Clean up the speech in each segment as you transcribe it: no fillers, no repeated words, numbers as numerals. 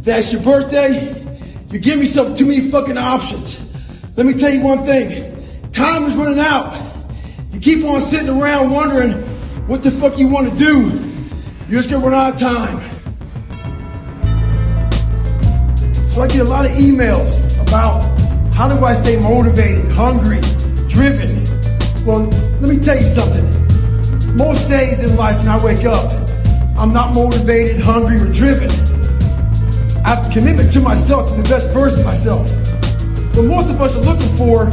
that's your birthday, you give yourself too many fucking options. Let me tell you one thing. Time is running out. You keep on sitting around wondering what the fuck you want to do. You're just gonna run out of time. So I get a lot of emails about how do I stay motivated, hungry, driven. Well, let me tell you something. Most days in life when I wake up, I'm not motivated, hungry, or driven. I have a commitment to myself, to the best version of myself. What most of us are looking for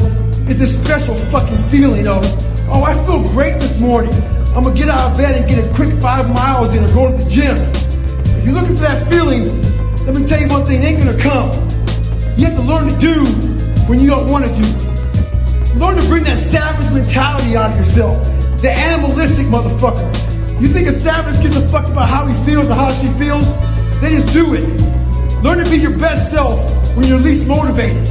is this special fucking feeling of, oh, I feel great this morning. I'm gonna get out of bed and get a quick 5 miles in or go to the gym. If you're looking for that feeling, let me tell you one thing, it ain't gonna come. You have to learn to do when you don't want to do. Learn to bring that savage mentality out of yourself. The animalistic motherfucker. You think a savage gives a fuck about how he feels or how she feels? They just do it. Learn to be your best self when you're least motivated.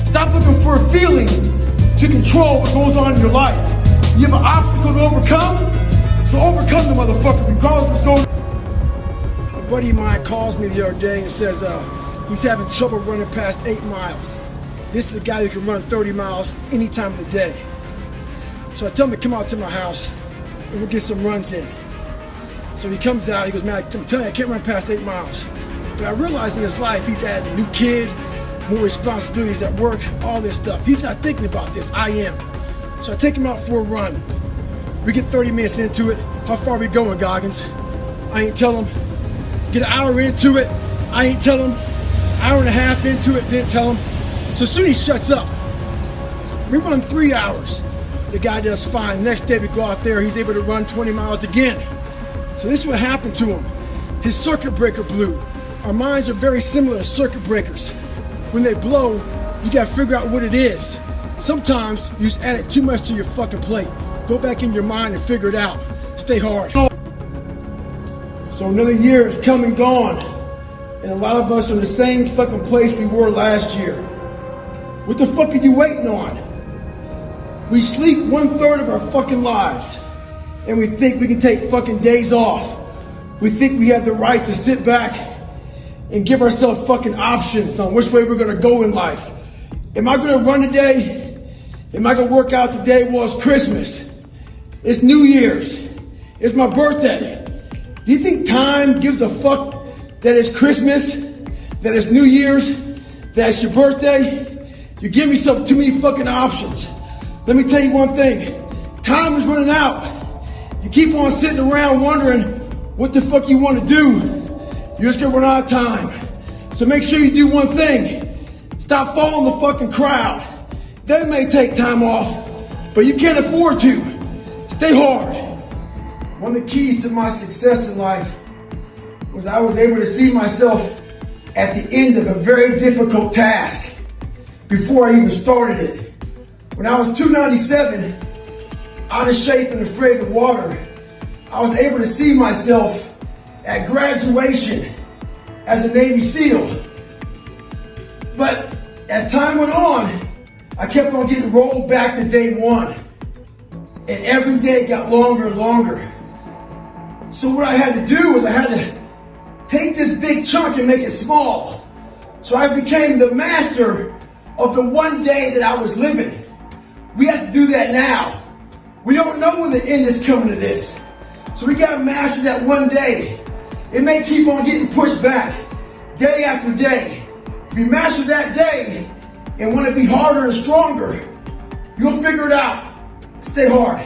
Stop looking for a feeling to control what goes on in your life. You have an obstacle to overcome, so overcome the motherfucker regardless of what's going on. A buddy of mine calls me the other day and says he's having trouble running past 8 miles. This is a guy who can run 30 miles any time of the day. So I tell him to come out to my house and we'll get some runs in. So he comes out, he goes, man, I'm telling you, I can't run past 8 miles. But I realize in his life, he's had a new kid, more responsibilities at work, all this stuff. He's not thinking about this, I am. So I take him out for a run. We get 30 minutes into it. How far are we going, Goggins? I ain't tell him. Get an hour into it, I ain't tell him. Hour and a half into it, didn't tell him. So soon he shuts up. We run 3 hours. The guy does fine. Next day we go out there, he's able to run 20 miles again. So this is what happened to him. His circuit breaker blew. Our minds are very similar to circuit breakers. When they blow, you gotta figure out what it is. Sometimes you just add it too much to your fucking plate. Go back in your mind and figure it out. Stay hard. So another year is come and gone. And a lot of us are in the same fucking place we were last year. What the fuck are you waiting on? We sleep 1/3 of our fucking lives. And we think we can take fucking days off. We think we have the right to sit back and give ourselves fucking options on which way we're gonna go in life. Am I gonna run today? Am I gonna work out today? Well, it's Christmas. It's New Year's. It's my birthday. Do you think time gives a fuck that it's Christmas, that it's New Year's, that it's your birthday? You give yourself too many fucking options. Let me tell you one thing. Time is running out. You keep on sitting around wondering what the fuck you want to do. You're just gonna run out of time. So make sure you do one thing. Stop following the fucking crowd. They may take time off, but you can't afford to. Stay hard. One of the keys to my success in life was I was able to see myself at the end of a very difficult task before I even started it. When I was 297, out of shape and afraid of water, I was able to see myself at graduation as a Navy SEAL. But as time went on, I kept on getting rolled back to day one. And every day got longer and longer. So what I had to do was I had to take this big chunk and make it small. So I became the master of the one day that I was living. We have to do that now. We don't know when the end is coming to this. So we gotta master that one day. It may keep on getting pushed back day after day. If you master that day and want to be harder and stronger, you'll figure it out. Stay hard.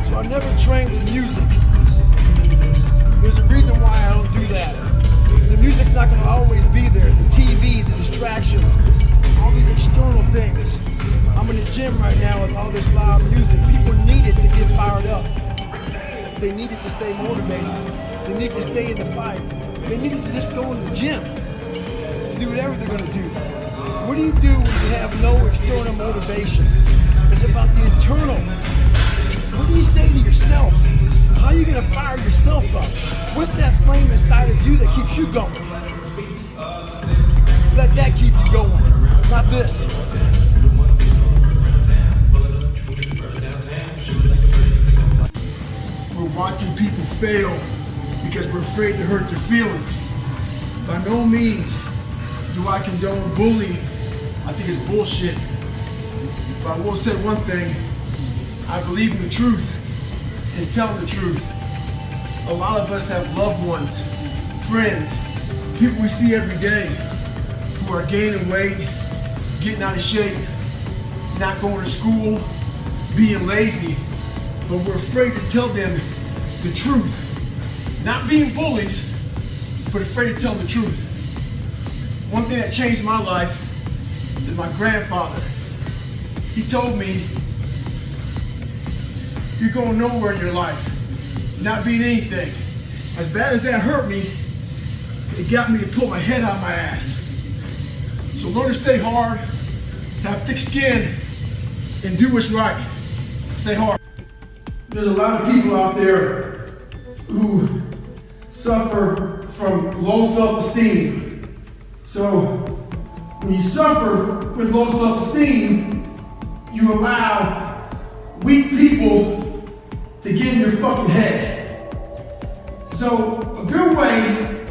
So I never trained with music. There's a reason why I don't do that. The music's not gonna always be there. The TV, the distractions, all these external things. I'm in the gym right now with all this loud music. People need it to get fired up. They need it to stay motivated. They need to stay in the fight. They need to just go in the gym to do whatever they're gonna do. What do you do when you have no external motivation? It's about the internal. What do you say to yourself? How are you gonna fire yourself up? What's that flame inside of you that keeps you going? Let that keep you going, not this. We're watching people fail because we're afraid to hurt their feelings. By no means do I condone bullying. I think it's bullshit. But I will say one thing. I believe in the truth and telling the truth. A lot of us have loved ones, friends, people we see every day who are gaining weight, getting out of shape, not going to school, being lazy, but we're afraid to tell them the truth. Not being bullies, but afraid to tell them the truth. One thing that changed my life is my grandfather. He told me, you're going nowhere in your life, not being anything. As bad as that hurt me, it got me to pull my head out of my ass. So learn to stay hard, have thick skin, and do what's right. Stay hard. There's a lot of people out there who suffer from low self-esteem. So when you suffer with low self-esteem, you allow weak people to get in your fucking head. So a good way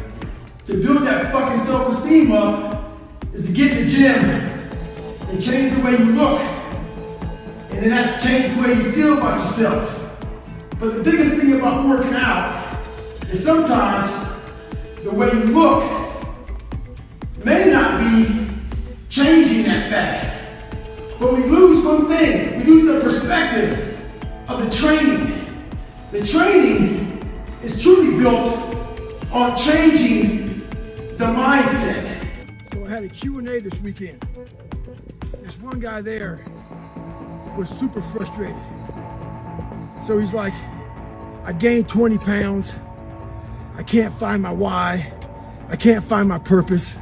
to build that fucking self-esteem up is to get in the gym and change the way you look. And then that changes the way you feel about yourself. But the biggest thing about working out is sometimes the way you look may not be changing that fast. But we lose one thing. We lose the perspective of the training. The training is truly built on changing the mindset. So I had a Q&A this weekend. There's one guy there was super frustrated. So he's like, I gained 20 pounds. I can't find my why. I can't find my purpose.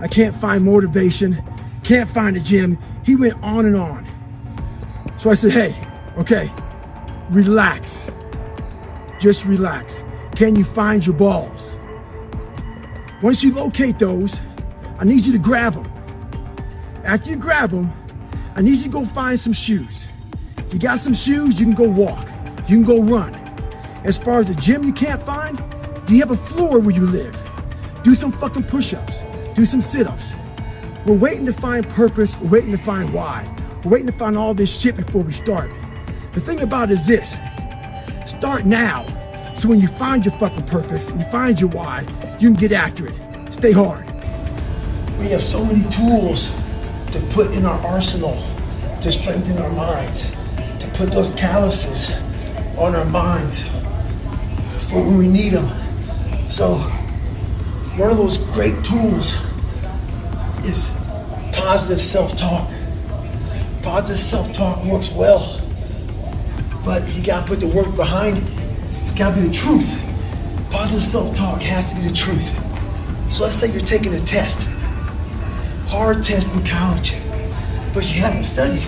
I can't find motivation. Can't find a gym. He went on and on. So I said, hey, okay, relax. Just relax. Can you find your balls? Once you locate those, I need you to grab them. After you grab them, I need you to go find some shoes. If you got some shoes, you can go walk. You can go run. As far as the gym you can't find, do you have a floor where you live? Do some fucking push-ups. Do some sit-ups. We're waiting to find purpose. We're waiting to find why. We're waiting to find all this shit before we start. The thing about it is this. Start now. So when you find your fucking purpose and you find your why, you can get after it. Stay hard. We have so many tools to put in our arsenal to strengthen our minds, to put those calluses on our minds for when we need them. So one of those great tools is positive self-talk. Positive self-talk works well, but you gotta put the work behind it. It's gotta be the truth. Positive self-talk has to be the truth. So let's say you're taking a test, hard test in college, but you haven't studied,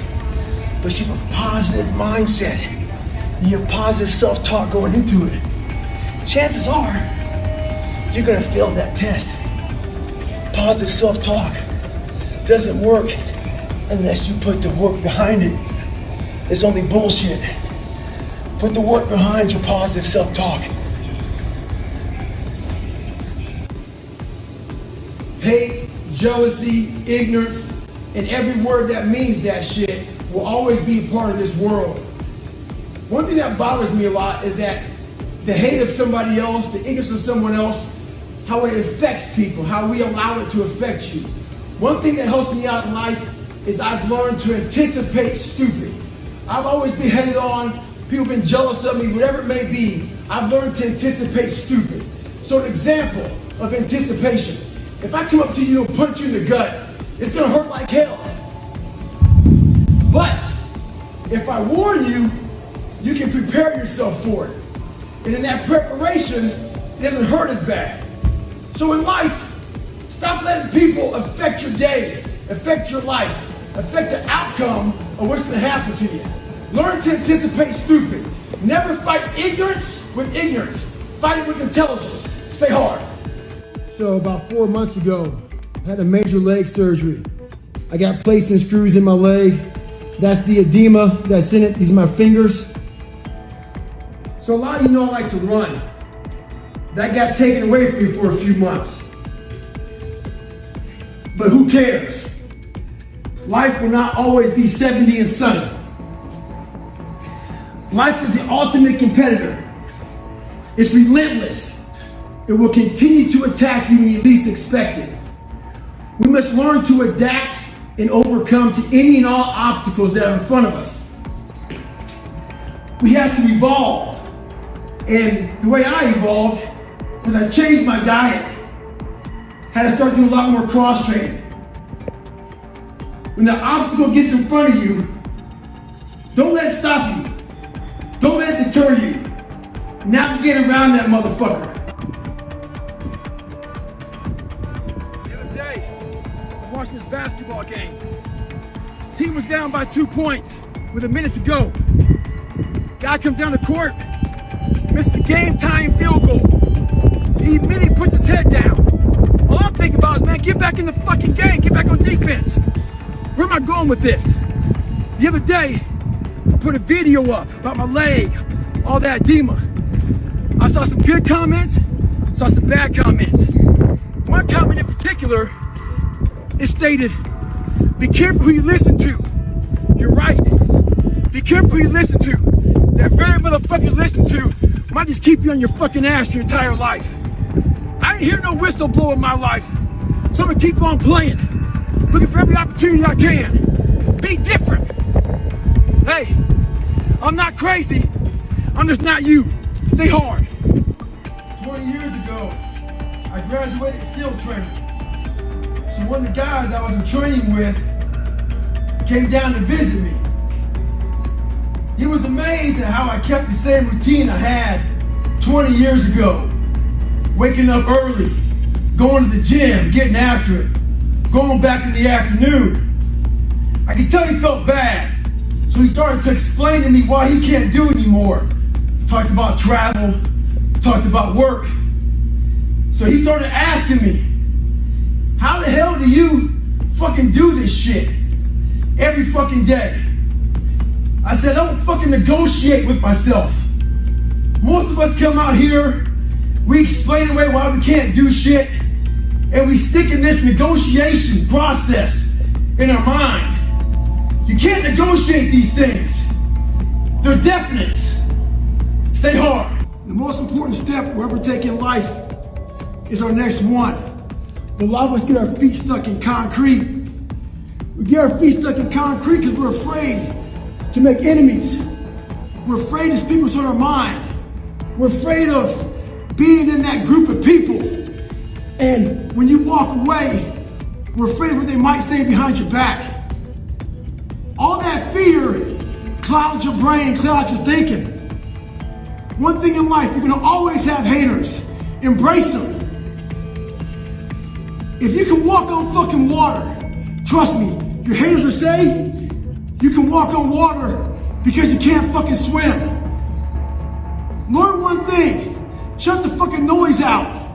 but you have a positive mindset, and you have positive self-talk going into it. Chances are, you're gonna fail that test. Positive self-talk doesn't work unless you put the work behind it. It's only bullshit. Put the work behind your positive self-talk. Hate, jealousy, ignorance, and every word that means that shit will always be a part of this world. One thing that bothers me a lot is that the hate of somebody else, the ignorance of someone else, how it affects people, how we allow it to affect you. One thing that helps me out in life is I've learned to anticipate stupid. I've always been headed on, people have been jealous of me, whatever it may be. I've learned to anticipate stupid. So an example of anticipation. If I come up to you and punch you in the gut, it's gonna hurt like hell. But if I warn you, you can prepare yourself for it. And in that preparation, it doesn't hurt as bad. So in life, stop letting people affect your day, affect your life, affect the outcome of what's gonna happen to you. Learn to anticipate stupid. Never fight ignorance with ignorance. Fight it with intelligence. Stay hard. So about 4 months ago, I had a major leg surgery. I got plates and screws in my leg. That's the edema that's in it. These are my fingers. So a lot of you know I like to run. That got taken away from me for a few months. But who cares? Life will not always be 70 and sunny. Life is the ultimate competitor. It's relentless. It will continue to attack you when you least expect it. We must learn to adapt and overcome to any and all obstacles that are in front of us. We have to evolve. And the way I evolved was I changed my diet. Had to start doing a lot more cross training. When the obstacle gets in front of you, don't let it stop you. Don't let it deter you. Navigate around that motherfucker. The other day, I'm watching this basketball game. Team was down by 2 points with a minute to go. Guy comes down the court, misses a game-tying field goal. He immediately puts his head down. All I'm thinking about is, man, get back in the fucking game. Get back on defense. Where am I going with this? The other day, I put a video up about my leg, all that edema. I saw some good comments, saw some bad comments. One comment in particular, it stated, be careful who you listen to. You're right. Be careful who you listen to. That very motherfucker you listen to might just keep you on your fucking ass your entire life. I ain't hear no whistleblower in my life, so I'm gonna keep on playing. Looking for every opportunity I can. Be different. Hey, I'm not crazy. I'm just not you. Stay hard. 20 years ago, I graduated SEAL training. So one of the guys I was in training with came down to visit me. He was amazed at how I kept the same routine I had 20 years ago. Waking up early, going to the gym, getting after it, going back in the afternoon. I could tell he felt bad, so he started to explain to me why he can't do it anymore. Talked about travel, talked about work. So he started asking me, how the hell do you fucking do this shit every fucking day? I said, I don't fucking negotiate with myself. Most of us come out here, we explain away why we can't do shit, and we stick in this negotiation process in our mind. You can't negotiate these things. They're definites. Stay hard. The most important step we'll ever take in life is our next one. A lot of us get our feet stuck in concrete. We get our feet stuck in concrete because we're afraid to make enemies. We're afraid to speak what's on our mind. We're afraid of being in that group of people. And when you walk away, we're afraid of what they might say behind your back. All that fear clouds your brain, clouds your thinking. One thing in life, you're gonna always have haters. Embrace them. If you can walk on fucking water, trust me, your haters will say you can walk on water because you can't fucking swim. Learn one thing, shut the fucking noise out.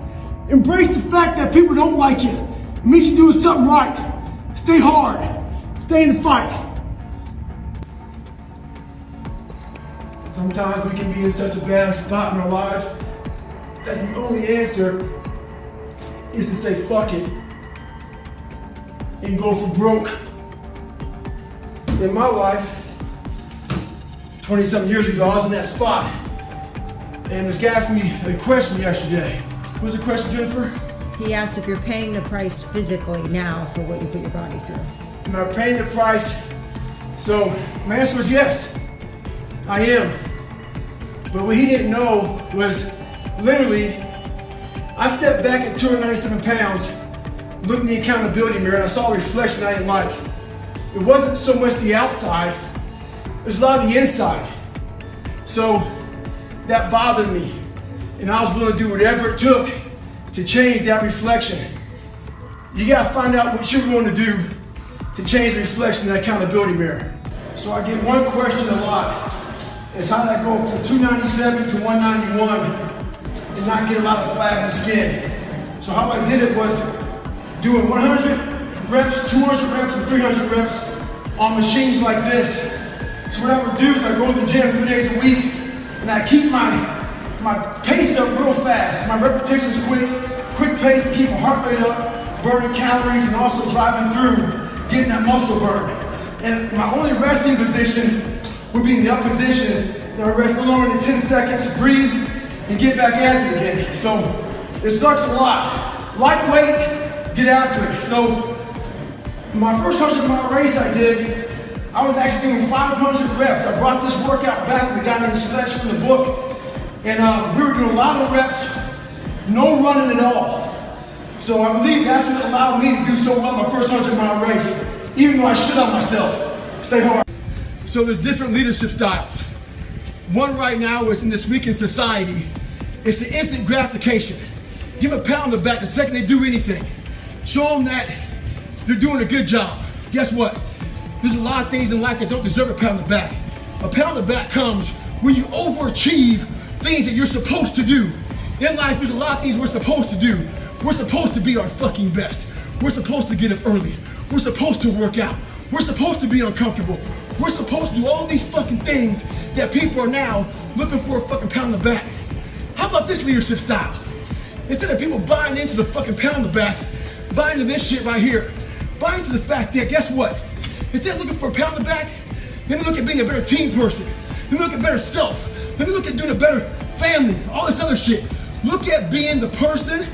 Embrace the fact that people don't like you. It means you're doing something right. Stay hard, stay in the fight. Sometimes we can be in such a bad spot in our lives that the only answer is to say fuck it and go for broke. In my life, 20-something years ago, I was in that spot. And this guy asked me a question yesterday. What was the question, Jennifer? He asked if you're paying the price physically now for what you put your body through. Am I paying the price? So my answer was yes, I am. But what he didn't know was literally, I stepped back at 297 pounds, looked in the accountability mirror, and I saw a reflection I didn't like. It wasn't so much the outside, it was a lot of the inside. So that bothered me. And I was willing to do whatever it took to change that reflection. You gotta find out what you're willing to do to change the reflection in that accountability mirror. So I get one question a lot. It's how did I go from 297 to 191 and not get a lot of flat in the skin? So how I did it was doing 100 reps, 200 reps, and 300 reps on machines like this. So what I would do is I go to the gym 3 days a week and I keep my pace pace up real fast. My repetitions quick pace to keep my heart rate up, burning calories, and also driving through, getting that muscle burn. And my only resting position would be in the up position. Then I rest no longer than 10 seconds, breathe, and get back at it again. So it sucks a lot. Lightweight, get after it. So my first 100-mile race I did, I was actually doing 500 reps. I brought this workout back from the guy named Sledge from the book. And we were doing a lot of reps, no running at all. So I believe that's what allowed me to do so well my first 100-mile race, even though I shit on myself. Stay hard. So there's different leadership styles. One right now is in this weekend society, it's the instant gratification. Give a pat on the back the second they do anything. Show them that they're doing a good job. Guess what? There's a lot of things in life that don't deserve a pat on the back. A pat on the back comes when you overachieve things that you're supposed to do. In life, there's a lot of things we're supposed to do. We're supposed to be our fucking best. We're supposed to get up early. We're supposed to work out. We're supposed to be uncomfortable. We're supposed to do all these fucking things that people are now looking for a fucking pat on the back. How about this leadership style? Instead of people buying into the fucking pat on the back, buying into this shit right here, buying into the fact that, guess what? Instead of looking for a pat on the back, let me look at being a better team person. Let me look at better self. Let me look at doing a better family, all this other shit. Look at being the person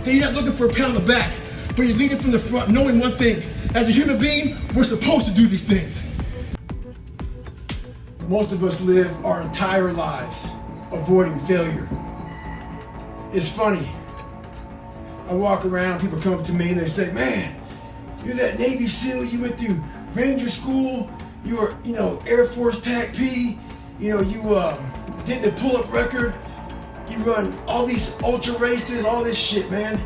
that you're not looking for a pat on the back, but you're leading from the front, knowing one thing. As a human being, we're supposed to do these things. Most of us live our entire lives avoiding failure. It's funny. I walk around, people come up to me and they say, man, you're that Navy SEAL, you went through Ranger School, you were, Air Force TAC P, you did the pull-up record, you run all these ultra races, all this shit, man.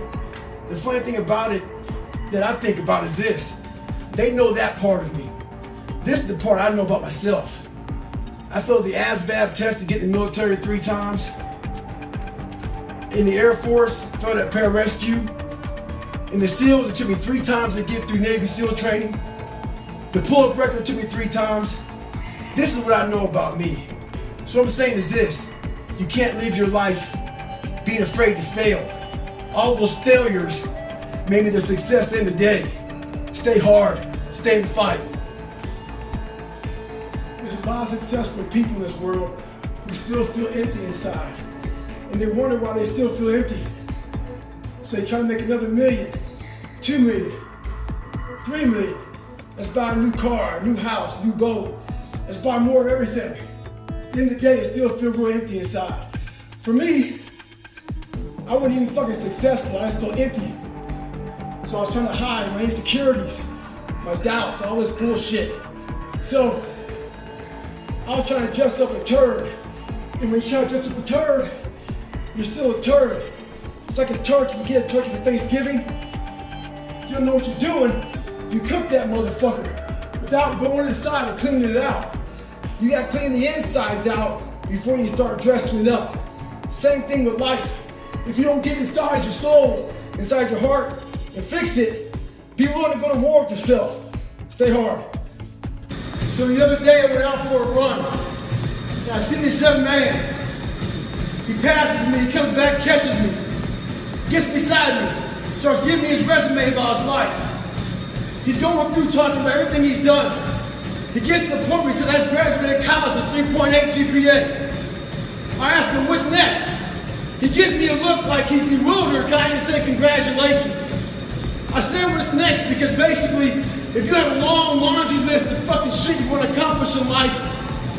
The funny thing about it that I think about is this. They know that part of me. This is the part I know about myself. I failed the ASVAB test to get in the military 3 times. In the Air Force, failed at pararescue. In the SEALs, it took me 3 times to get through Navy SEAL training. The pull-up record took me 3 times. This is what I know about me. So what I'm saying is this. You can't live your life being afraid to fail. All those failures made me the success in the day. Stay hard, stay in the fight. There's a lot of successful people in this world who still feel empty inside. And they wonder why they still feel empty. So they try to make another million, 2 million, 3 million. Let's buy a new car, a new house, a new boat. Let's buy more of everything. At the end of the day, they still feel real empty inside. For me, I wasn't even fucking successful, I just felt empty. So I was trying to hide my insecurities, my doubts, all this bullshit. So I was trying to dress up a turd. And when you try to dress up a turd, you're still a turd. It's like a turkey. You get a turkey for Thanksgiving. If you don't know what you're doing, you cook that motherfucker without going inside and cleaning it out. You gotta clean the insides out before you start dressing it up. Same thing with life. If you don't get inside your soul, inside your heart, and fix it, be willing to go to war with yourself. Stay hard. So the other day I went out for a run, and I see this young man. He passes me, he comes back, catches me, gets beside me, starts giving me his resume about his life. He's going through talking about everything he's done. He gets to the point where he says, I just graduated college with 3.8 GPA. I ask him, what's next? He gives me a look like he's bewildered, kind of say congratulations. I said what's next because basically, if you have a long laundry list of fucking shit you want to accomplish in life,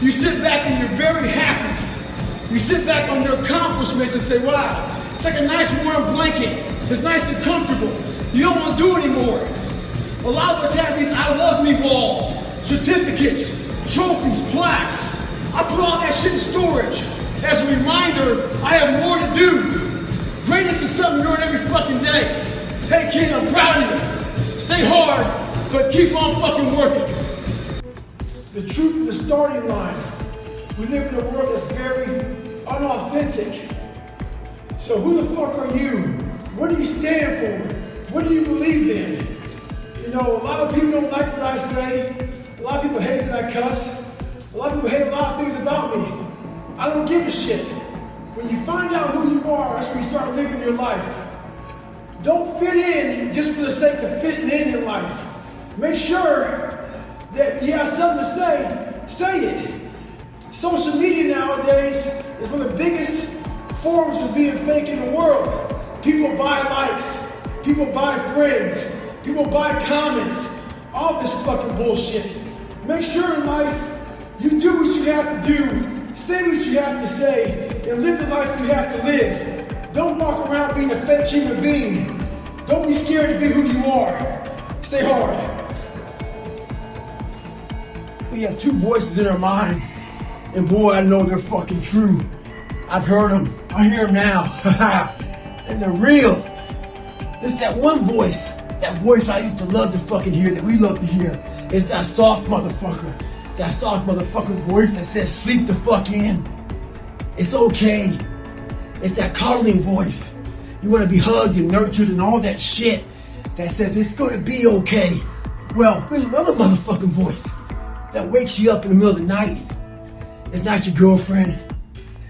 you sit back and you're very happy. You sit back on your accomplishments and say, wow, it's like a nice warm blanket. It's nice and comfortable. You don't want to do anymore. A lot of us have these I love me walls, certificates, trophies, plaques. I put all that shit in storage. As a reminder, I have more to do. Greatness is something you're doing every fucking day. Hey kid, I'm proud of you. Stay hard, but keep on fucking working. The truth of the starting line. We live in a world that's very unauthentic. So who the fuck are you? What do you stand for? What do you believe in? A lot of people don't like what I say. A lot of people hate that I cuss. A lot of people hate a lot of things about me. I don't give a shit. When When you find out who you are, that's when you start living your life. Don't fit in just for the sake of fitting in life. Make sure that you have something to say it. Social media nowadays is one of the biggest forms of being fake in the world. People buy likes, people buy friends, people buy comments, all this fucking bullshit. Make sure in life you do what you have to do, say what you have to say, and live the life you have to live. Don't walk around being a fake human being. Don't be scared to be who you are. Stay hard. We have two voices in our mind, and boy, I know they're fucking true. I've heard them. I hear them now. And they're real. There's that one voice, that voice I used to love to fucking hear, that we love to hear. It's that soft motherfucker. That soft motherfucking voice that says, sleep the fuck in. It's okay. It's that coddling voice. You want to be hugged and nurtured and all that shit that says it's going to be okay. Well, there's another motherfucking voice that wakes you up in the middle of the night. It's not your girlfriend.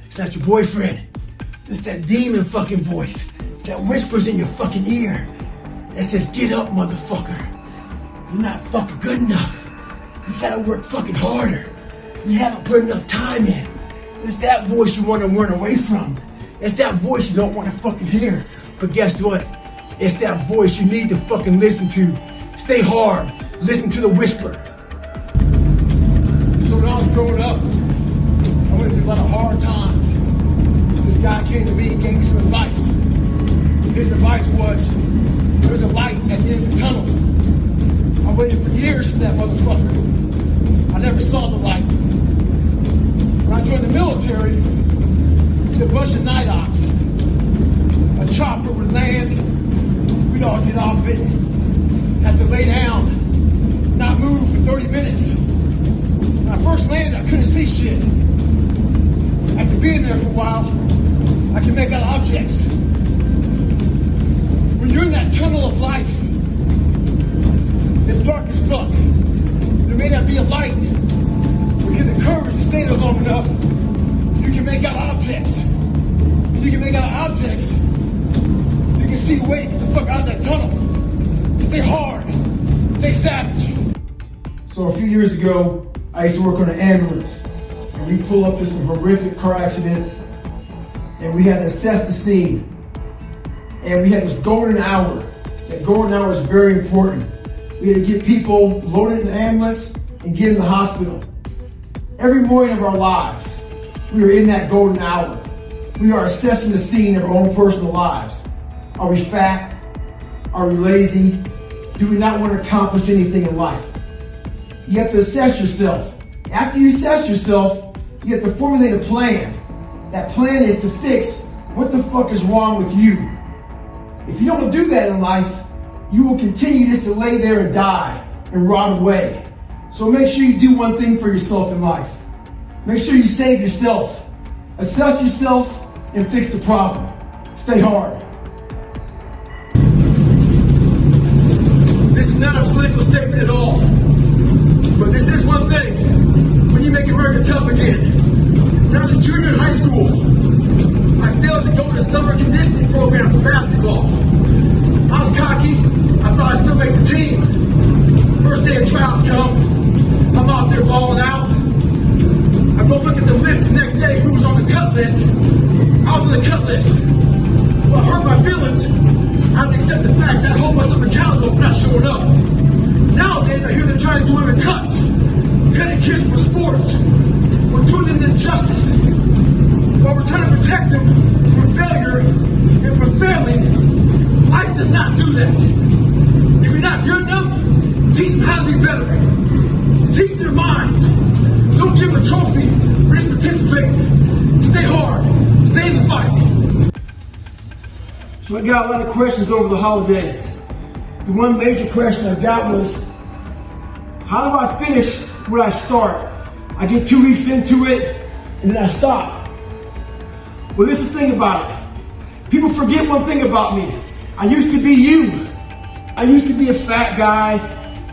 It's not your boyfriend. It's that demon fucking voice that whispers in your fucking ear that says, get up, motherfucker. You're not fucking good enough. You gotta work fucking harder. You haven't put enough time in. It's that voice you want to run away from. It's that voice you don't want to fucking hear. But guess what? It's that voice you need to fucking listen to. Stay hard. Listen to the whisper. So when I was growing up, I went through a lot of hard times. This guy came to me and gave me some advice. His advice was, there's a light at the end of the tunnel. I waited for years for that motherfucker. I never saw the light. When I joined the military, did a bunch of night ops. A chopper would land, we'd all get off it, have to lay down, not move for 30 minutes. When I first landed, I couldn't see shit. After being there for a while, I could make out objects. When you're in that tunnel of life, it's dark as fuck. There may not be a light. When you get the courage to stay there long enough, you can make out objects. When you can make out objects, you can see a way to get the fuck out of that tunnel. Stay hard. Stay savage. So a few years ago, I used to work on an ambulance. And we pull up to some horrific car accidents. And we had to assess the scene. And we had this golden hour. That golden hour is very important. We had to get people loaded in the ambulance and get in the hospital. Every morning of our lives, we are in that golden hour. We are assessing the scene of our own personal lives. Are we fat? Are we lazy? Do we not want to accomplish anything in life? You have to assess yourself. After you assess yourself, you have to formulate a plan. That plan is to fix what the fuck is wrong with you. If you don't do that in life, you will continue just to lay there and die and rot away. So make sure you do one thing for yourself in life. Make sure you save yourself. Assess yourself and fix the problem. Stay hard. This is not a political statement at all. But this is one thing. When you make America tough again. When I was a junior in high school, I failed to go to the summer conditioning program for basketball. I was cocky. I thought I'd still make the team. First day of trials come. I'm out there balling out. I go look at the list the next day, who was on the cut list. I was on the cut list. Well, I hurt my feelings. I have to accept the fact that I hold myself accountable for not showing up. Nowadays, I hear they're trying to do women cuts. Cutting kids for sports. We're doing them injustice. While we're trying to protect them from failure and from failing, life does not do that. If you're not good enough, teach them how to be better. Teach their minds. Don't give them a trophy for just participating. Stay hard. Stay in the fight. So I got a lot of questions over the holidays. The one major question I got was, how do I finish what I start? I get 2 weeks into it, and then I stop. Well, this is the thing about it. People forget one thing about me. I used to be you. I used to be a fat guy.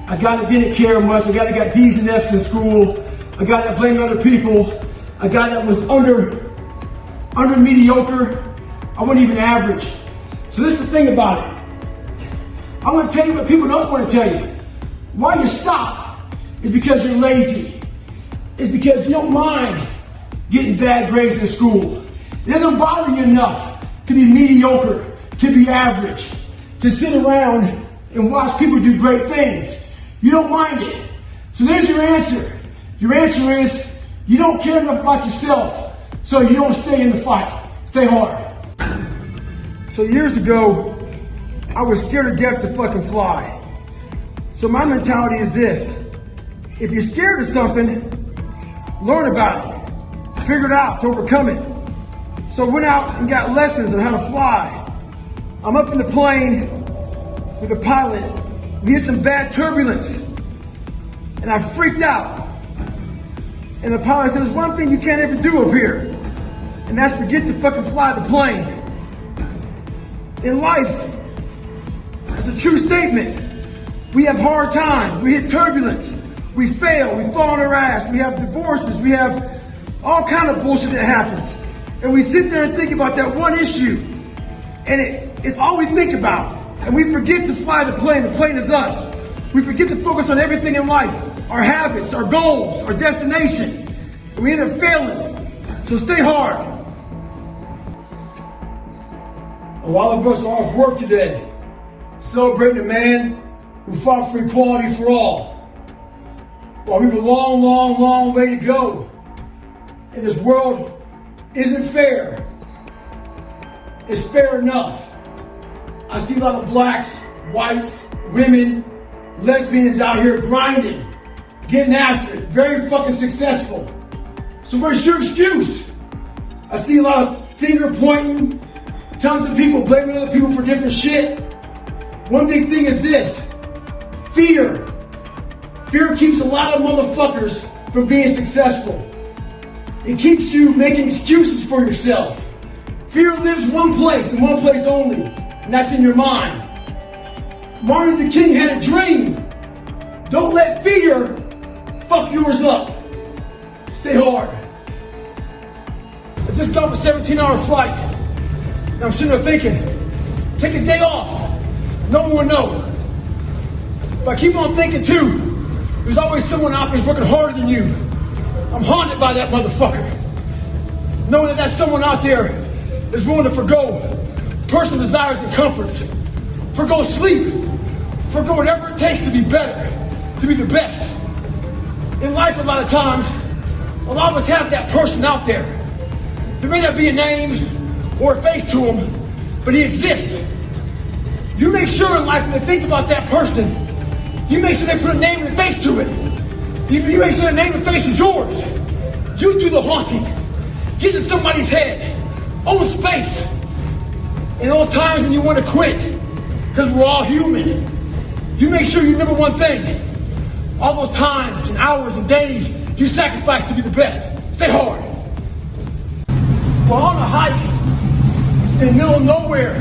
A guy that didn't care much. A guy that got D's and F's in school. A guy that blamed other people. A guy that was under under mediocre. I wasn't even average. So this is the thing about it. I'm gonna tell you what people don't want to tell you. Why you stop is because you're lazy. It's because you don't mind getting bad grades in school. It doesn't bother you enough to be mediocre, to be average, to sit around and watch people do great things. You don't mind it. So there's your answer. Your answer is you don't care enough about yourself, so you don't stay in the fight. Stay hard. So years ago, I was scared to death to fucking fly. So my mentality is this: if you're scared of something, learn about it. Figure it out to overcome it. So I went out and got lessons on how to fly. I'm up in the plane with a pilot. We hit some bad turbulence. And I freaked out. And the pilot said, there's one thing you can't ever do up here. And that's forget to fucking fly the plane. In life, it's a true statement. We have hard times. We hit turbulence. We fail. We fall on our ass. We have divorces. We have all kind of bullshit that happens. And we sit there and think about that one issue. And it's all we think about. And we forget to fly the plane. The plane is us. We forget to focus on everything in life. Our habits, our goals, our destination. And we end up failing. So stay hard. A lot of us are off work today, celebrating a man who fought for equality for all. While we have a long, long, long way to go, and this world isn't fair, it's fair enough. I see a lot of blacks, whites, women, lesbians out here grinding, getting after it, very fucking successful. So where's your excuse? I see a lot of finger pointing, tons of people blaming other people for different shit. One big thing is this: fear. Fear keeps a lot of motherfuckers from being successful. It keeps you making excuses for yourself. Fear lives one place and one place only, and that's in your mind. Martin Luther King had a dream. Don't let fear fuck yours up. Stay hard. I just got off a 17-hour flight. And I'm sitting there thinking, take a day off. No one will know. But I keep on thinking too, there's always someone out there who's working harder than you. I'm haunted by that motherfucker. Knowing that that's someone out there is willing to forgo personal desires and comforts, forgo sleep, forgo whatever it takes to be better, to be the best. In life, a lot of times, a lot of us have that person out there. There may not be a name or a face to him, but he exists. You make sure in life when they think about that person, you make sure they put a name and a face to it. You make sure the name and face is yours. You do the haunting. Get in somebody's head. Own space. In those times when you want to quit, because we're all human, you make sure you remember one thing. All those times and hours and days you sacrifice to be the best. Stay hard. We're on a hike in the middle of nowhere,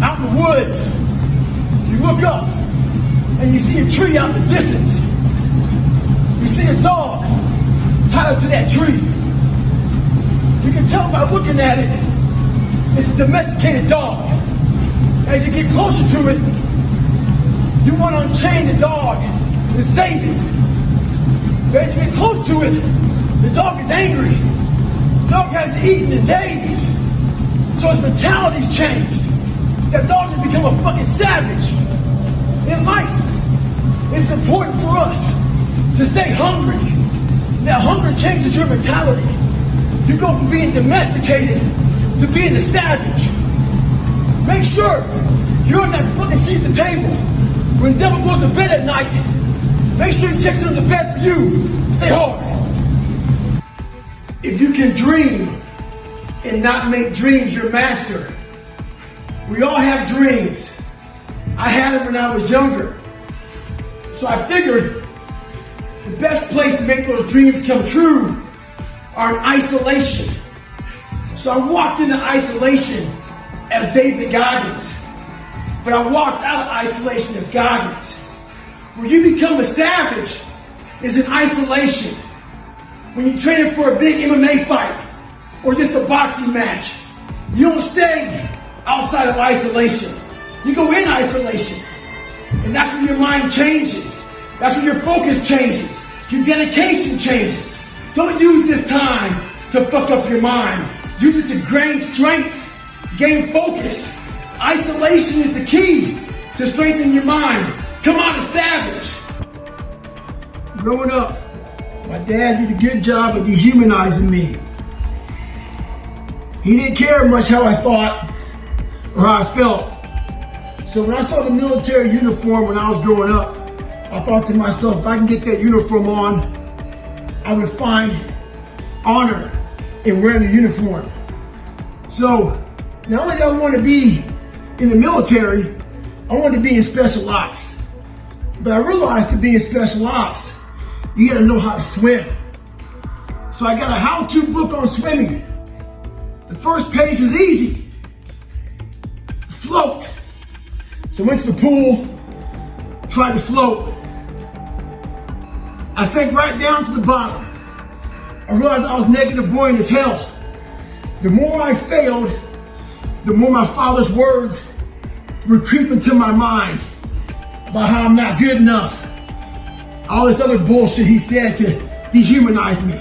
out in the woods. You look up and you see a tree out in the distance. You see a dog tied up to that tree. You can tell by looking at it, it's a domesticated dog. As you get closer to it, you want to unchain the dog and save it. But as you get close to it, the dog is angry. The dog hasn't eaten in days. So his mentality's changed. That dog has become a fucking savage. In life, it's important for us to stay hungry. That hunger changes your mentality. You go from being domesticated to being a savage. Make sure you're on that fucking seat at the table. When the devil goes to bed at night, make sure he checks under the bed for you. Stay hard. If you can dream and not make dreams your master. We all have dreams. I had them when I was younger. So I figured the best place to make those dreams come true are in isolation. So I walked into isolation as David Goggins. But I walked out of isolation as Goggins. Where you become a savage is in isolation. When you're training for a big MMA fight, or just a boxing match. You don't stay outside of isolation. You go in isolation. And that's when your mind changes. That's when your focus changes. Your dedication changes. Don't use this time to fuck up your mind. Use it to gain strength, gain focus. Isolation is the key to strengthen your mind. Come on, a savage. Growing up, my dad did a good job of dehumanizing me. He didn't care much how I thought or how I felt. So when I saw the military uniform when I was growing up, I thought to myself, if I can get that uniform on, I would find honor in wearing the uniform. So not only did I want to be in the military, I wanted to be in special ops. But I realized to be in special ops, you gotta know how to swim. So I got a how-to book on swimming. The first page was easy. Float. So I went to the pool, tried to float. I sank right down to the bottom. I realized I was negative buoyant as hell. The more I failed, the more my father's words would creep into my mind about how I'm not good enough. All this other bullshit he said to dehumanize me.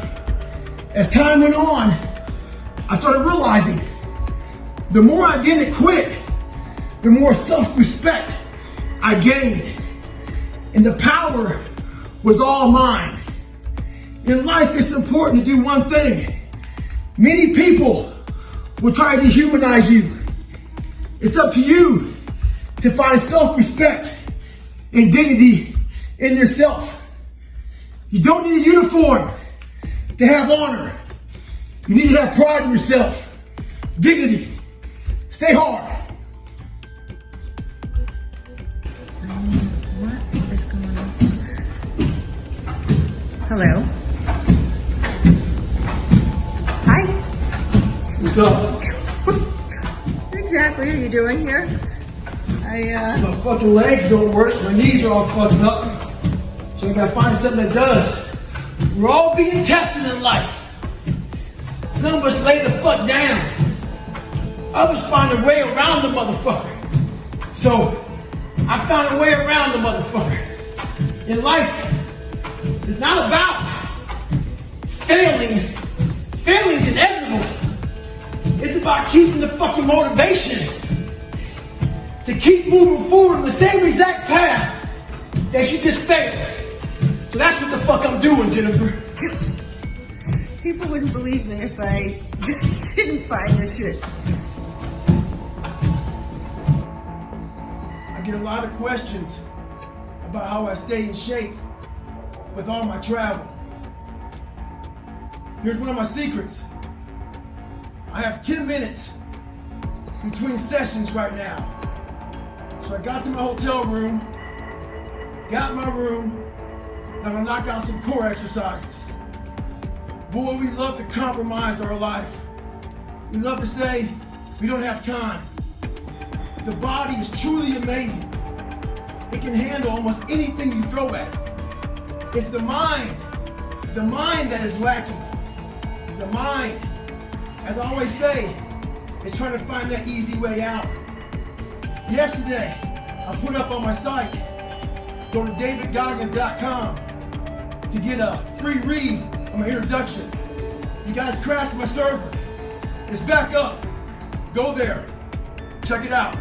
As time went on, I started realizing the more I didn't quit, the more self-respect I gained. And the power was all mine. In life, it's important to do one thing. Many people will try to dehumanize you. It's up to you to find self-respect and dignity in yourself. You don't need a uniform to have honor. You need to have pride in yourself, dignity. Stay hard. What is going on? Hello. Hi. What's up? What exactly are you doing here? My fucking legs don't work. My knees are all fucked up. So I gotta find something that does. We're all being tested in life. Some of us lay the fuck down. Others find a way around the motherfucker. So I found a way around the motherfucker. In life, it's not about failing. Failing's inevitable. It's about keeping the fucking motivation to keep moving forward on the same exact path that you just failed. So that's what the fuck I'm doing, Jennifer. People wouldn't believe me if I didn't find this shit. I get a lot of questions about how I stay in shape with all my travel. Here's one of my secrets. I have 10 minutes between sessions right now. So I got to my hotel room, got in my room, and I'm gonna knock out some core exercises. Boy, we love to compromise our life. We love to say we don't have time. The body is truly amazing. It can handle almost anything you throw at it. It's the mind that is lacking. The mind, as I always say, is trying to find that easy way out. Yesterday, I put up on my site, go to davidgoggins.com to get a free read on my introduction. You guys crashed my server. It's back up. Go there. Check it out.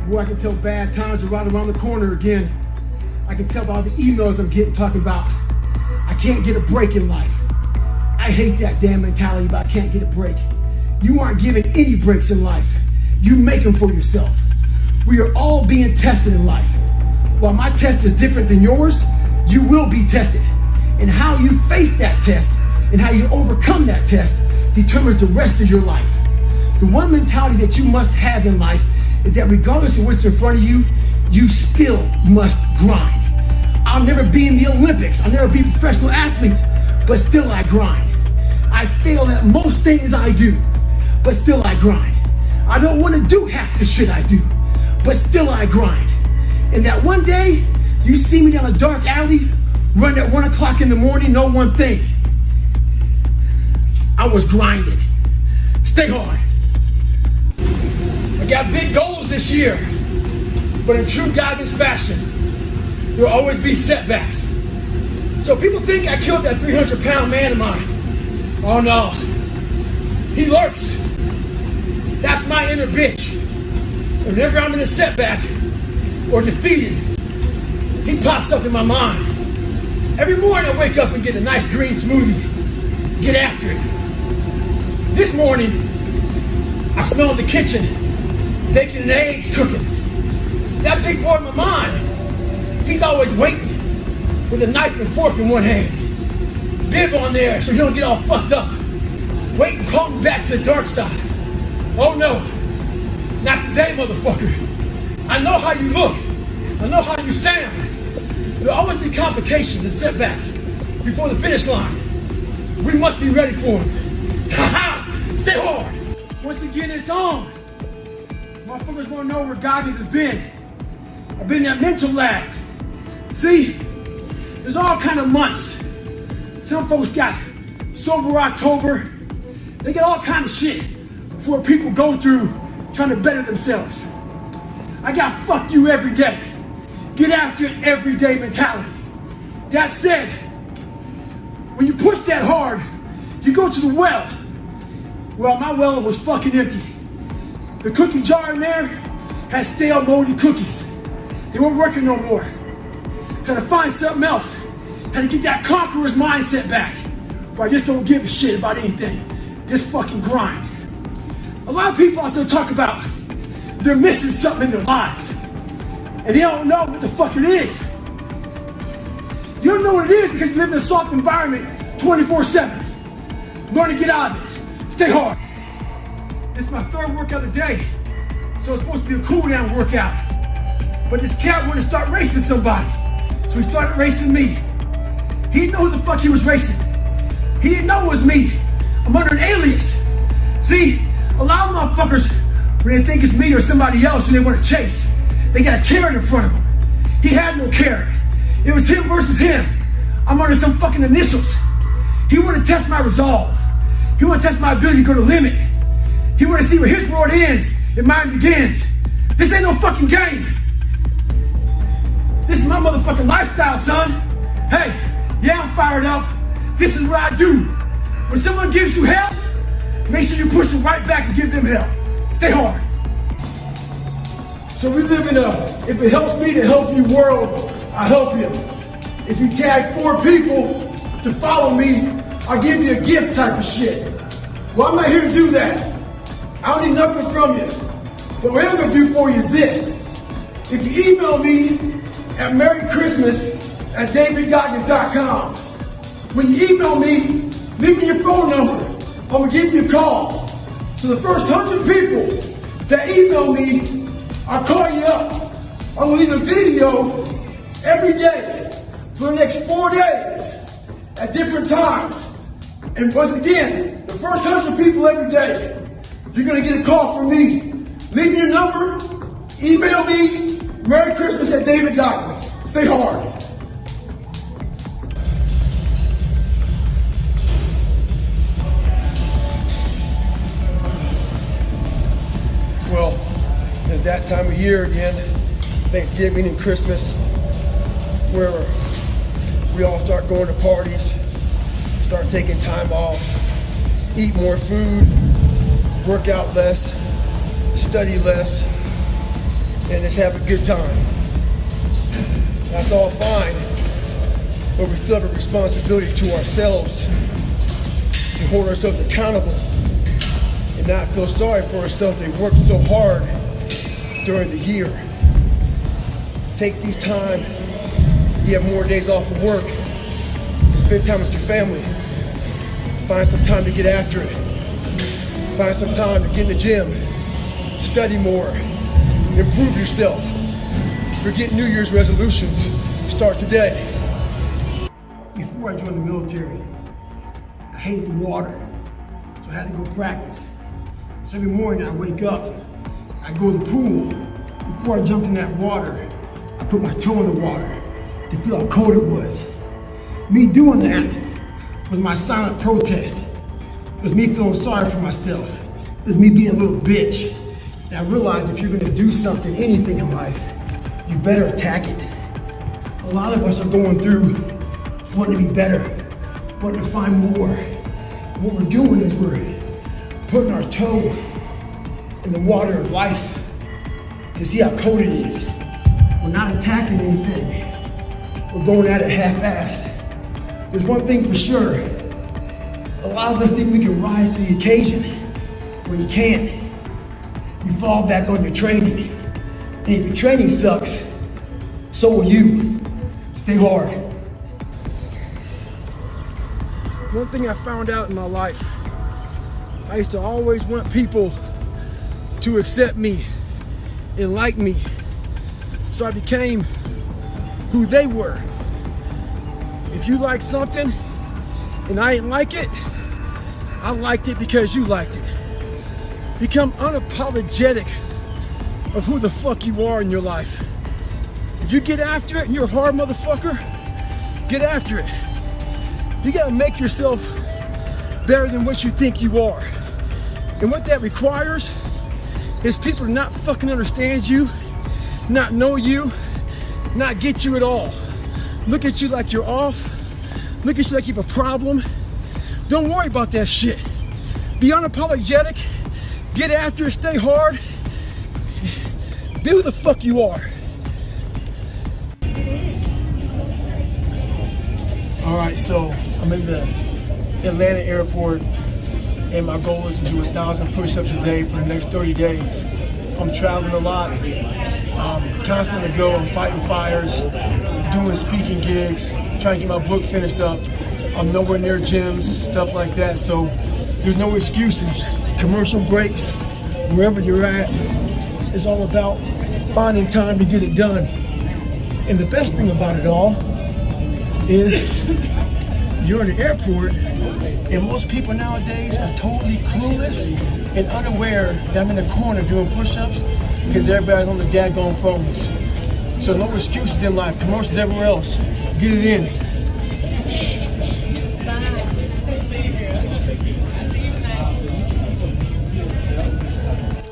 Boy, I can tell bad times are right around the corner again. I can tell by all the emails I'm getting talking about I can't get a break in life. I hate that damn mentality about I can't get a break. You aren't given any breaks in life. You make them for yourself. We are all being tested in life. While my test is different than yours, you will be tested. And how you face that test and how you overcome that test determines the rest of your life. The one mentality that you must have in life is that regardless of what's in front of you, you still must grind. I'll never be in the Olympics. I'll never be a professional athlete, but still I grind. I fail at most things I do, but still I grind. I don't want to do half the shit I do, but still I grind. And that one day, you see me down a dark alley, run at 1 o'clock in the morning, know one thing. I was grinding. Stay hard. I got big goals this year, but in true goggins fashion, there will always be setbacks. So people think I killed that 300-pound man of mine. Oh no, he lurks. That's my inner bitch. Whenever I'm in a setback or defeated, he pops up in my mind. Every morning I wake up and get a nice green smoothie. Get after it. This morning, I smelled the kitchen, bacon and eggs cooking. That big boy in my mind, he's always waiting with a knife and fork in one hand. Bib on there so he don't get all fucked up. Wait and call me back to the dark side. Oh no, not today, motherfucker. I know how you look. I know how you sound. There'll always be complications and setbacks before the finish line. We must be ready for them. Ha ha! Stay hard. Once again, it's on. Motherfuckers want to know where Goggins has been. I've been in that mental lab. See, there's all kind of months. Some folks got sober October. They get all kind of shit before people go through trying to better themselves. I got fuck you every day. Get after it every day mentality. That said, when you push that hard, you go to the well. Well, my well was fucking empty. The cookie jar in there had stale moldy cookies. They weren't working no more. Had to find something else. Had to get that conqueror's mindset back, where I just don't give a shit about anything. Just fucking grind. A lot of people out there talk about they're missing something in their lives, and they don't know what the fuck it is. You don't know what it is because you live in a soft environment 24/7. Learn to get out of it. Stay hard. This is my third workout of the day, so it's supposed to be a cool down workout. But this cat wanted to start racing somebody, so he started racing me. He didn't know who the fuck he was racing. He didn't know it was me. I'm under an alias. See, a lot of motherfuckers, when they think it's me or somebody else and they want to chase, they got a carrot in front of them. He had no carrot. It was him versus him. I'm under some fucking initials. He wanted to test my resolve. He wanted to test my ability to go to the limit. He wanted to see where his world ends and mine begins. This ain't no fucking game. This is my motherfucking lifestyle, son. Hey, yeah, I'm fired up. This is what I do. When someone gives you hell, make sure you push them right back and give them hell. Stay hard. So we live in a, if it helps me to help you world, I help you. If you tag 4 people to follow me, I'll give you a gift type of shit. Well, I'm not here to do that. I don't need nothing from you. But what I'm gonna do for you is this. If you email me at merrychristmas@davidgoggins.com, when you email me, leave me your phone number. I'm gonna give you a call. So the first 100 people that email me, I'll call you up. I'm gonna leave a video every day for the next 4 days at different times. And once again, the first 100 people every day, you're gonna get a call from me. Leave me your number, email me, merrychristmas@davidgoggins. Stay hard. Well, it's that time of year again, Thanksgiving and Christmas, where we all start going to parties, start taking time off, eat more food, work out less, study less, and just have a good time. That's all fine, but we still have a responsibility to ourselves to hold ourselves accountable and not feel sorry for ourselves. They worked so hard during the year. Take these time, you have more days off of work, to spend time with your family. Find some time to get after it. Find some time to get in the gym, study more, improve yourself. Forget New Year's resolutions. Start today. Before I joined the military, I hated the water, so I had to go practice. So every morning I wake up, I go to the pool. Before I jumped in that water, I put my toe in the water to feel how cold it was. Me doing that was my silent protest It was me feeling sorry for myself. It was me being a little bitch. And I realized if you're gonna do something, anything in life, you better attack it. A lot of us are going through wanting to be better, wanting to find more. And what we're doing is we're putting our toe in the water of life to see how cold it is. We're not attacking anything. We're going at it half-assed. There's one thing for sure. A lot of us think we can rise to the occasion. When you can't, you fall back on your training. And if your training sucks, so will you. Stay hard. One thing I found out in my life, I used to always want people to accept me and like me. So I became who they were. If you like something and I didn't like it, I liked it because you liked it. Become unapologetic of who the fuck you are in your life. If you get after it and you're a hard motherfucker, get after it. You gotta make yourself better than what you think you are. And what that requires is people to not fucking understand you, not know you, not get you at all. Look at you like you're off. Look at you like you have a problem. Don't worry about that shit. Be unapologetic, get after it, stay hard, be who the fuck you are. All right, so I'm in the Atlanta airport and my goal is to do 1,000 push-ups a day for the next 30 days. I'm traveling a lot, constantly go, I'm fighting fires, doing speaking gigs, trying to get my book finished up. I'm nowhere near gyms, stuff like that, so there's no excuses. Commercial breaks, wherever you're at, it's all about finding time to get it done. And the best thing about it all is you're in the airport and most people nowadays are totally clueless and unaware that I'm in the corner doing push-ups because everybody's on the daggone phones. So no excuses in life, commercials everywhere else. Get it in.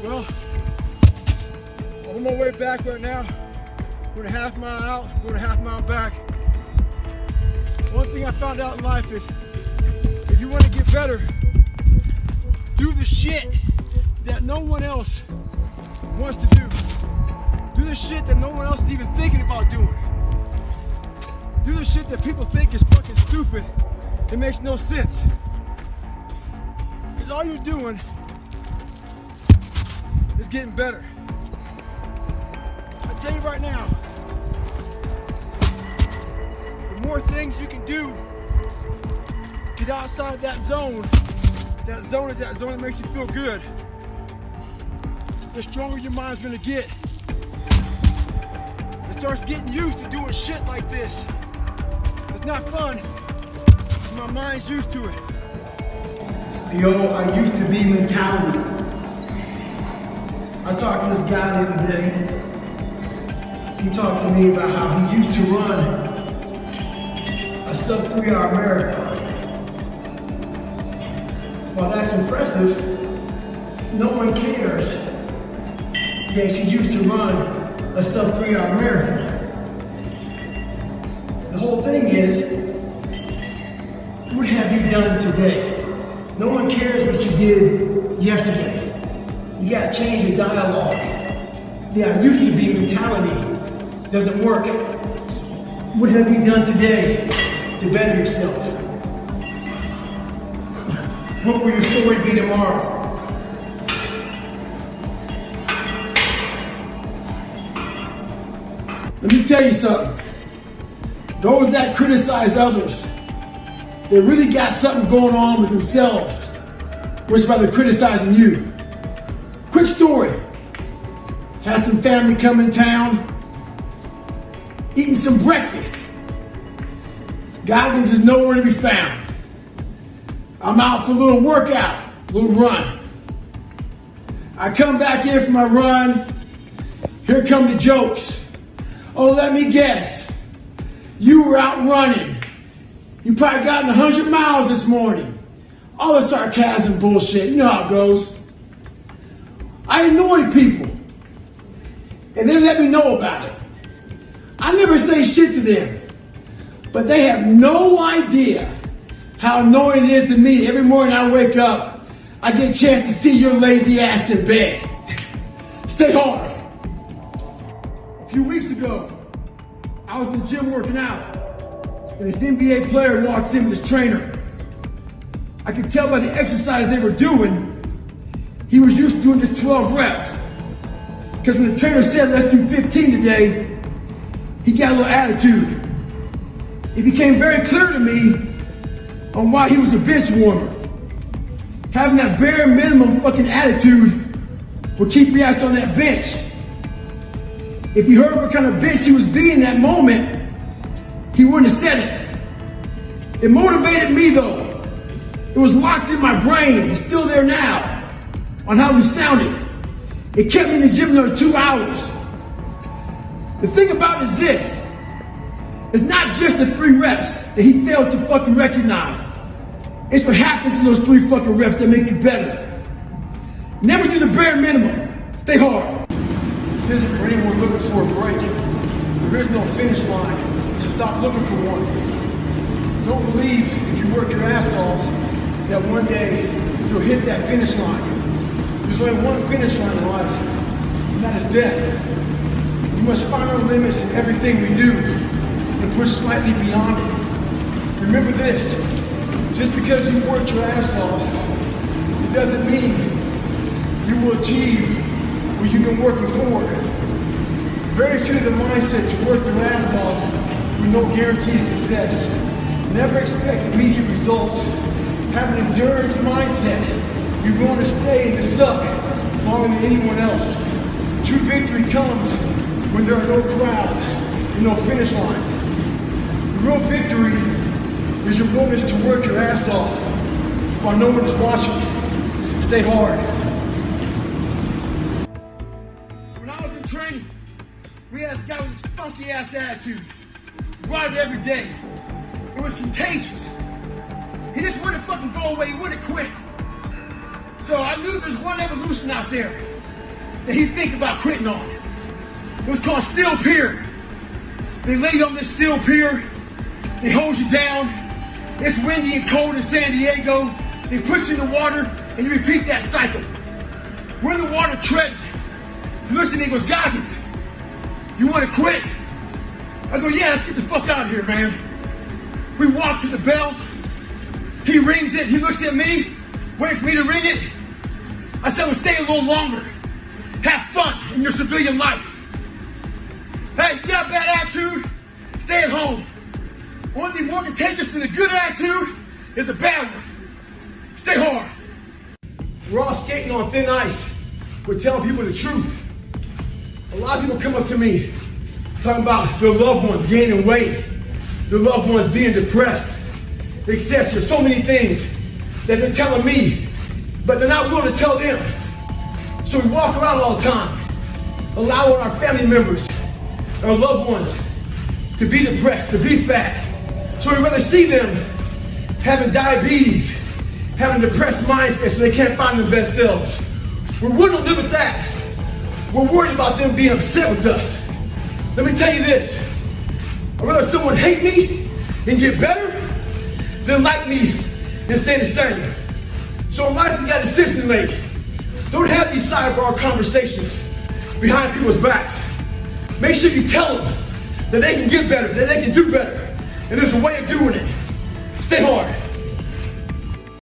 Well, I'm on my way back right now. Going a half mile out, going a half mile back. One thing I found out in life is if you want to get better, do the shit that no one else wants to do. Do the shit that no one else is even thinking about doing. Do the shit that people think is fucking stupid. It makes no sense. Because all you're doing is getting better. I tell you right now, the more things you can do, get outside that zone. That zone is that zone that makes you feel good. The stronger your mind's gonna get. It starts getting used to doing shit like this. It's not fun. My mind's used to it. The old I used to be mentality. I talked to this guy the other day. He talked to me about how he used to run a sub 3-hour marathon. While that's impressive, no one cares that she used to run a sub 3-hour marathon. The whole thing is, what have you done today? No one cares what you did yesterday. You gotta change your dialogue. The I used to be mentality doesn't work. What have you done today to better yourself? What will your story be tomorrow? Let me tell you something. Those that criticize others, they really got something going on with themselves, which is why they're criticizing you. Quick story. Had some family come in town, eating some breakfast. Goggins is nowhere to be found. I'm out for a little workout, a little run. I come back in from my run. Here come the jokes. Oh, let me guess. You were out running. You probably gotten 100 miles this morning. all the sarcasm bullshit. You know how it goes. I annoy people, and they let me know about it. I never say shit to them, but they have no idea how annoying it is to me. Every morning I wake up, I get a chance to see your lazy ass in bed. Stay hard. A few weeks ago, I was in the gym working out, and this NBA player walks in with his trainer. I could tell by the exercise they were doing, he was used to doing just 12 reps. Because when the trainer said, let's do 15 today, he got a little attitude. It became very clear to me on why he was a bench warmer. Having that bare minimum fucking attitude would keep your ass on that bench. If he heard what kind of bitch he was being that moment, he wouldn't have said it. It motivated me though. It was locked in my brain. It's still there now on how he sounded. It kept me in the gym another 2 hours. The thing about it is this. It's not just the 3 reps that he fails to fucking recognize. It's what happens in those 3 fucking reps that make you better. Never do the bare minimum. Stay hard. This isn't for anyone looking for a break. There is no finish line, so stop looking for one. Don't believe if you work your ass off that one day you'll hit that finish line. There's only one finish line in life, and that is death. We must find our limits in everything we do and push slightly beyond it. Remember this, just because you worked your ass off, it doesn't mean you will achieve what you've been working for. Very few of the mindset to work their ass off with no guaranteed success. Never expect immediate results. Have an endurance mindset. You're going to stay in the suck longer than anyone else. True victory comes when there are no crowds and no finish lines. The real victory is your willingness to work your ass off while no one is watching. Stay hard. When I was in training, we had a guy with this funky ass attitude. He brought it every day. It was contagious. He just wouldn't fucking go away. He wouldn't quit. So I knew there's one evolution out there that he'd think about quitting on. It was called steel pier. They lay you on this steel pier. They hold you down. It's windy and cold in San Diego. They put you in the water and you repeat that cycle. We're in the water treading. Listen, he goes, Goggins, you want to quit? I go, yeah, let's get the fuck out of here, man. We walk to the bell. He rings it. He looks at me, waits for me to ring it. I said, well, stay a little longer. Have fun in your civilian life. Hey, you got a bad attitude? Stay at home. One thing more contagious than a good attitude is a bad one. Stay hard. We're all skating on thin ice. We're telling people the truth. A lot of people come up to me talking about their loved ones gaining weight, their loved ones being depressed, etc. So many things that they're telling me, but they're not willing to tell them. So we walk around all the time, allowing our family members, our loved ones, to be depressed, to be fat. So we'd rather see them having diabetes, having a depressed mindset so they can't find their best selves. We're willing to live with that. We're worried about them being upset with us. Let me tell you this. I'd rather someone hate me and get better than like me and stay the same. So in life, you got a decision to make. Don't have these sidebar conversations behind people's backs. Make sure you tell them that they can get better, that they can do better. And there's a way of doing it.